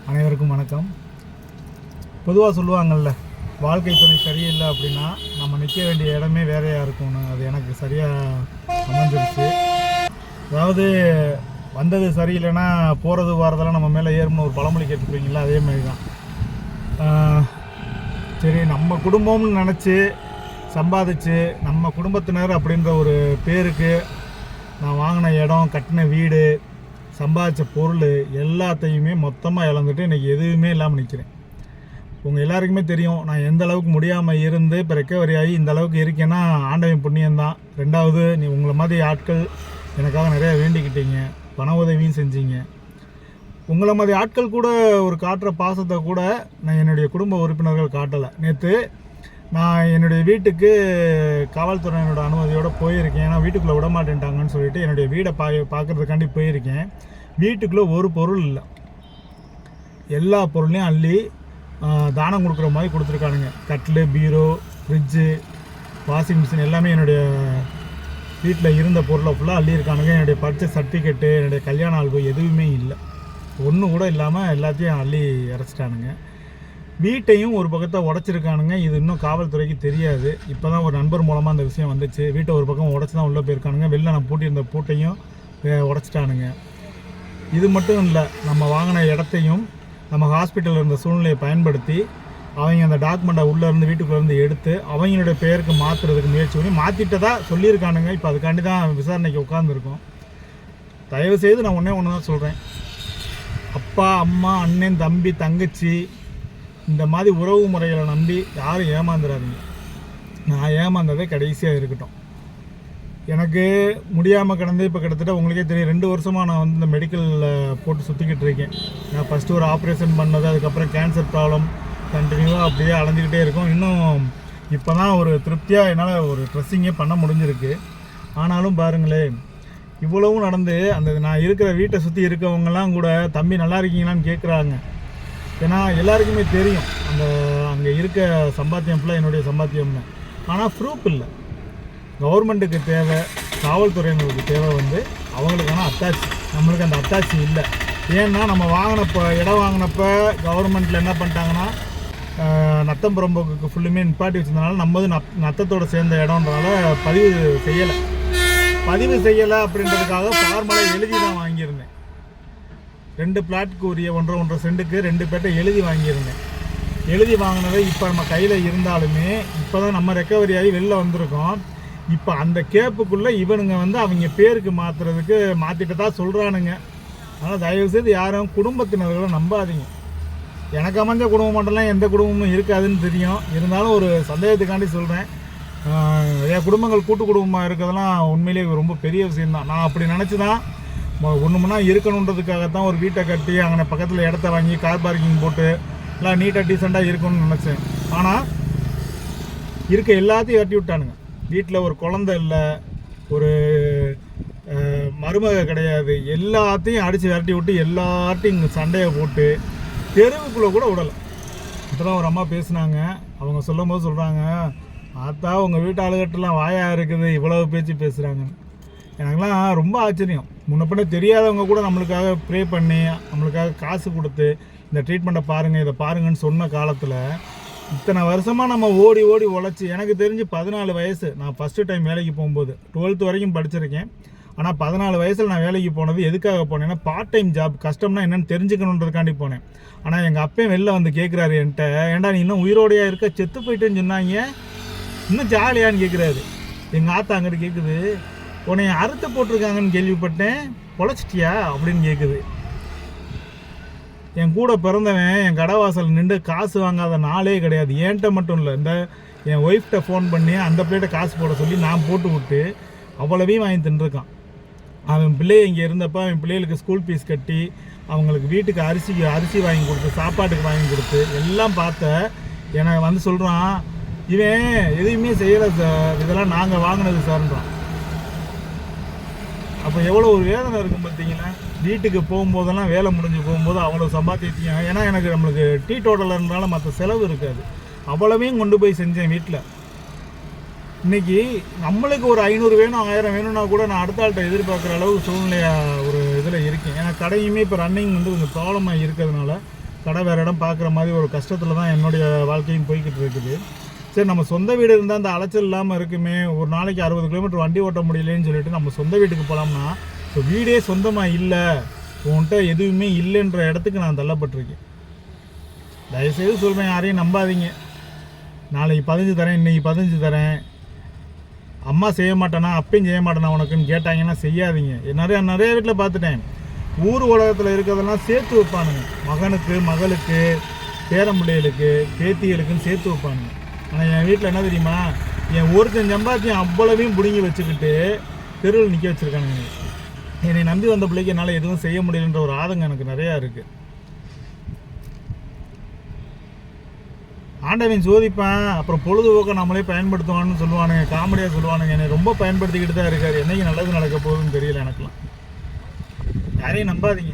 அனைவருக்கும் வணக்கம். பொதுவாக சொல்லுவாங்கள்ல, வாழ்க்கை துணை சரியில்லை அப்படின்னா நம்ம நிற்க வேண்டிய இடமே வேறையாக இருக்கும்னு. அது எனக்கு சரியாக அமைஞ்சிருச்சு. அதாவது வந்தது சரியில்லைன்னா போகிறது வரதெல்லாம் நம்ம மேலே ஏறும்னு ஒரு பழமொழி கேட்டுருப்பீங்களா, அதே மாதிரி தான். சரி, நம்ம குடும்பம்னு நினச்சி சம்பாதிச்சு நம்ம குடும்பத்தினர் அப்படின்ற ஒரு பேருக்கு நான் வாங்கின இடம், கட்டின வீடு, சம்பாதிச்ச பொருள் எல்லாத்தையுமே மொத்தமாக இழந்துட்டு இன்றைக்கி எதுவுமே இல்லாமல் நிற்கிறேன். உங்கள் எல்லாருக்குமே தெரியும் நான் எந்த அளவுக்கு முடியாமல் இருந்து இப்போ ரெக்கவரி ஆகி இந்த அளவுக்கு இருக்கேன்னா ஆண்டவன் புண்ணியம்தான். ரெண்டாவது, உங்களை மாதிரி ஆட்கள் எனக்காக நிறையா வேண்டிக்கிட்டீங்க, பண உதவியும் செஞ்சீங்க. உங்களை மாதிரி ஆட்கள் கூட ஒரு காட்டுற பாசத்தை கூட நான் என்னுடைய குடும்ப உறுப்பினர்கள் காட்டலை. நேற்று நான் என்னுடைய வீட்டுக்கு காவல்துறையினோட அனுமதியோடு போயிருக்கேன். ஏன்னா வீட்டுக்குள்ளே விட மாட்டேன்ட்டாங்கன்னு சொல்லிட்டு என்னுடைய வீடை பார்க்குறதுக்காண்டி போயிருக்கேன். வீட்டுக்குள்ளே ஒரு பொருள் இல்லை, எல்லா பொருளையும் அள்ளி தானம் கொடுக்குற மாதிரி கொடுத்துருக்கானுங்க. கட்டில், பீரோ, ஃப்ரிட்ஜு, வாஷிங் மிஷின் எல்லாமே என்னுடைய வீட்டில் இருந்த பொருளை ஃபுல்லாக அள்ளியிருக்கானுங்க. என்னுடைய படித்த சர்டிஃபிகேட்டு, என்னுடைய கல்யாண ஆல்பம் எதுவுமே இல்லை, ஒன்று கூட இல்லாமல் எல்லாத்தையும் அள்ளி இறச்சிட்டானுங்க. வீட்டையும் ஒரு பக்கத்தை உடச்சிருக்கானுங்க. இது இன்னும் காவல்துறைக்கு தெரியாது. இப்போ தான் ஒரு நண்பர் மூலமாக அந்த விஷயம் வந்துச்சு. வீட்டை ஒரு பக்கம் உடச்சி தான் உள்ளே போயிருக்கானுங்க. வெளில நான் பூட்டியிருந்த பூட்டையும் உடச்சிட்டானுங்க. இது மட்டும் இல்லை, நம்ம வாங்கின இடத்தையும் நம்ம ஹாஸ்பிட்டலில் இருந்த சூழ்நிலையை பயன்படுத்தி அவங்க அந்த டாக்குமெண்ட்டை உள்ளேருந்து வீட்டுக்குள்ளேருந்து எடுத்து அவங்களுடைய பெயருக்கு மாற்றுறதுக்கு முயற்சி பண்ணி மாற்றிட்டதா சொல்லியிருக்கானுங்க. இப்போ அதுக்காண்டி தான் விசாரணைக்கு உட்காந்துருக்கோம். தயவுசெய்து நான் ஒன்று தான் சொல்கிறேன், அப்பா, அம்மா, அண்ணன், தம்பி, தங்கச்சி, இந்த மாதிரி உறவு முறைகளை நம்பி யாரும் ஏமாந்துடாதீங்க. நான் ஏமாந்ததே கடைசியாக இருக்கட்டும். எனக்கு முடியாமல் கிடந்து இப்போ கிட்டத்தட்ட உங்களுக்கே தெரியும் 2 வருஷமாக நான் வந்து இந்த மெடிக்கலில் போட்டு சுற்றிக்கிட்டு இருக்கேன். நான் ஃபஸ்ட்டு ஒரு ஆப்ரேஷன் பண்ணது, அதுக்கப்புறம் கேன்சர் ப்ராப்ளம் கண்டினியூவாக அப்படியே அலைஞ்சிக்கிட்டே இருக்கும். இன்னும் இப்போ தான் ஒரு திருப்தியாக என்னால் ஒரு ட்ரெஸ்ஸிங்கே பண்ண முடிஞ்சிருக்கு. ஆனாலும் பாருங்களேன், இவ்வளவும் நடந்து அந்த நான் இருக்கிற வீட்டை சுற்றி இருக்கவங்கலாம் கூட தம்பி நல்லா இருக்கீங்களான்னு கேட்குறாங்க. ஏன்னா எல்லாருக்குமே தெரியும் அங்கே இருக்க சம்பாத்தியம் ஃபுல்லாக என்னுடைய சம்பாத்தியம்னு. ஆனால் ப்ரூஃப் இல்லை. கவர்மெண்ட்டுக்கு தேவை, காவல்துறையினருக்கு தேவை வந்து அவங்களுக்கான அத்தாட்சி. நம்மளுக்கு அந்த அத்தாட்சி இல்லை. ஏன்னா நம்ம இடம் வாங்கினப்போ கவர்மெண்ட்டில் என்ன பண்ணிட்டாங்கன்னா நத்தம் புறம்போக்கு ஃபுல்லுமே நிப்பாட்டி வச்சிருந்தனால நம்ம நத்தத்தோடு சேர்ந்த இடம்ன்றனால பதிவு செய்யலை அப்படின்றதுக்காக ஃபார்மலாக எழுதி தான் வாங்கியிருந்தேன். 2 பிளாட்டுக்கு உரிய 1.5 சென்ட்டுக்கு 2 பேட்டை எழுதி வாங்கியிருந்தேன். எழுதி வாங்கினதை இப்போ நம்ம கையில் இருந்தாலுமே இப்போ தான் நம்ம ரெக்கவரி ஆகி வெளில வந்திருக்கோம். இப்போ அந்த கேப்புக்குள்ளே இவனுங்க வந்து அவங்க பேருக்கு மாற்றிட்டு தான் சொல்கிறானுங்க. அதனால் தயவுசெய்து யாரும் குடும்பத்தினர்களை நம்பாதீங்க. எனக்கு அமைஞ்ச குடும்பம் மட்டும்லாம் எந்த குடும்பமும் இருக்காதுன்னு தெரியும். இருந்தாலும் ஒரு சந்தேகத்துக்காண்டி சொல்கிறேன். நிறையா குடும்பங்கள் கூட்டு குடும்பமாக இருக்கிறதெல்லாம் உண்மையிலேயே ரொம்ப பெரிய விஷயந்தான். நான் அப்படி நினச்சி தான் ஒன்றுமுன்னா இருக்கணுன்றதுக்காகத்தான் ஒரு வீட்டை கட்டி அங்கே பக்கத்தில் இடத்த வாங்கி கார் பார்க்கிங் போட்டு எல்லாம் நீட்டாக டீசெண்டாக இருக்கணும்னு நினச்சேன். ஆனால் இருக்க எல்லாத்தையும் கட்டி விட்டானுங்க. வீட்டில் ஒரு குழந்தை இல்லை, ஒரு மருமக கிடையாது, எல்லாத்தையும் அடித்து விரட்டி விட்டு எல்லாத்தையும் சண்டையை போட்டு தெருவுக்குள்ளே கூட விடலை. இப்போ தான் ஒரு அம்மா பேசுனாங்க. அவங்க சொல்லும் போது சொல்கிறாங்க, ஆத்தா உங்கள் வீட்டு ஆளுகட்டெல்லாம் வாயாக இருக்குது, இவ்வளவு பேச்சு பேசுகிறாங்க. எனக்குலாம் ரொம்ப ஆச்சரியம். முன்னப்பின்ன தெரியாதவங்க கூட நம்மளுக்காக ப்ரே பண்ணி நம்மளுக்காக காசு கொடுத்து இந்த ட்ரீட்மெண்ட்டை பாருங்கள், இதை பாருங்கன்னு சொன்ன காலத்தில் இத்தனை வருஷமாக நம்ம ஓடி உழைச்சி, எனக்கு தெரிஞ்சு 14 வயசு நான் ஃபஸ்ட்டு டைம் வேலைக்கு போகும்போது 12th வரைக்கும் படிச்சிருக்கேன். ஆனால் 14 வயசில் நான் வேலைக்கு போனது எதுக்காக போனேன்னா பார்ட் டைம் ஜாப், கஷ்டம்னா என்னென்னு தெரிஞ்சுக்கணுன்றதுக்காண்டி போனேன். ஆனால் எங்கள் அப்பையும் வெளில வந்து கேட்குறாரு என்கிட்ட, ஏன்டா நீ இன்னும் உயிரோடையாக இருக்க, செத்து போயிட்டேன்னு சொன்னாங்க, இன்னும் ஜாலியான்னு கேட்குறாரு. எங்கள் ஆத்தா அங்கிட்டு கேட்குது, உன்னை அறுத்து போட்டிருக்காங்கன்னு கேள்விப்பட்டேன், பொழைச்சிட்டியா அப்படின்னு கேட்குது. என் கூட பிறந்தவன் என் கடைவாசல் நின்று காசு வாங்காத நாளே கிடையாது. என்கிட்ட மட்டும் இல்லை, இந்த என் ஒய்ஃப்கிட்ட ஃபோன் பண்ணி அந்த பிள்ளைகிட்ட காசு போட சொல்லி நான் போட்டு விட்டு அவ்வளவையும் வாங்கி தின்றுருக்கான். அவன் பிள்ளைய இங்கே இருந்தப்போ அவன் பிள்ளைகளுக்கு ஸ்கூல் ஃபீஸ் கட்டி அவங்களுக்கு வீட்டுக்கு அரிசி வாங்கி கொடுத்து சாப்பாட்டுக்கு வாங்கி கொடுத்து எல்லாம் பார்த்த எனக்கு வந்து சொல்கிறான், இவன் எதுவுமே செய்யலை சார், இதெல்லாம் நாங்கள் வாங்கினது சார்ன்றான். அப்போ எவ்வளோ ஒரு வேதனை இருக்கும் பார்த்தீங்கன்னா. வீட்டுக்கு போகும்போதெல்லாம் வேலை முடிஞ்சு போகும்போது அவ்வளோ சம்பாத்தியம். ஏன்னா நம்மளுக்கு டீ டோட்டலர்னால மற்ற செலவு இருக்காது, அவ்வளவையும் கொண்டு போய் செஞ்சேன் வீட்டில். இன்றைக்கி நம்மளுக்கு ஒரு 500 வேணும், 1000 வேணும்னா கூட நான் அடுத்த ஆள்கிட்ட எதிர்பார்க்குற அளவுக்கு சூழ்நிலையாக ஒரு இதில் இருக்கேன். ஏன்னா கடையுமே இப்போ ரன்னிங் வந்து கொஞ்சம் ப்ராப்ளமாக இருக்கிறதுனால கடை வேறு இடம் பார்க்குற மாதிரி ஒரு கஷ்டத்தில் தான் என்னுடைய வாழ்க்கையும் போய்கிட்டு இருக்குது. சரி, நம்ம சொந்த வீடு இருந்தால் அந்த அலைச்சல் இல்லாமல் இருக்குமே, ஒரு நாளைக்கு 60 கிலோமீட்டர் வண்டி ஓட்ட முடியலன்னு சொல்லிட்டு நம்ம சொந்த வீட்டுக்கு போகலாம்னா, இப்போ வீடே சொந்தமாக இல்லை, உன்கிட்ட எதுவுமே இல்லைன்ற இடத்துக்கு நான் தள்ளப்பட்டிருக்கேன். தயவுசெய்து சொல்கிறேன், யாரையும் நம்பாதீங்க. நாளைக்கு 15 தரேன், இன்றைக்கி 15 தரேன், அம்மா செய்ய மாட்டேனா அப்பயும் செய்ய மாட்டேனா உனக்குன்னு கேட்டாங்கன்னா செய்யாதீங்க. நிறைய வீட்டில் பார்த்துட்டேன், ஊர் உலகத்தில் இருக்கிறதெல்லாம் சேர்த்து வைப்பானுங்க. மகனுக்கு, மகளுக்கு, பேரம்பிள்ளைகளுக்கு, பேத்திகளுக்குன்னு சேர்த்து வைப்பானுங்க. ஆனால் என் வீட்டில் என்ன தெரியுமா, என் ஒருத்தன் சம்பாத்தியம் அவ்வளவையும் பிடுங்கி வச்சுக்கிட்டு தெருவில் நிற்க வச்சுருக்கானுங்க. என்னை நம்பி வந்த பிள்ளைக்கு என்னால் எதுவும் செய்ய முடியலன்ற ஒரு ஆதங்கம் எனக்கு நிறையா இருக்குது. ஆண்டவன் சோதிப்பேன், அப்புறம் பொழுதுபோக்க நம்மளே பயன்படுத்துவான்னு சொல்லுவானுங்க, காமெடியாக சொல்லுவானுங்க. என்னை ரொம்ப பயன்படுத்திக்கிட்டு தான் இருக்கார். என்னைக்கு நல்லது நடக்க போகுதுன்னு தெரியல எனக்குலாம். யாரையும் நம்பாதீங்க.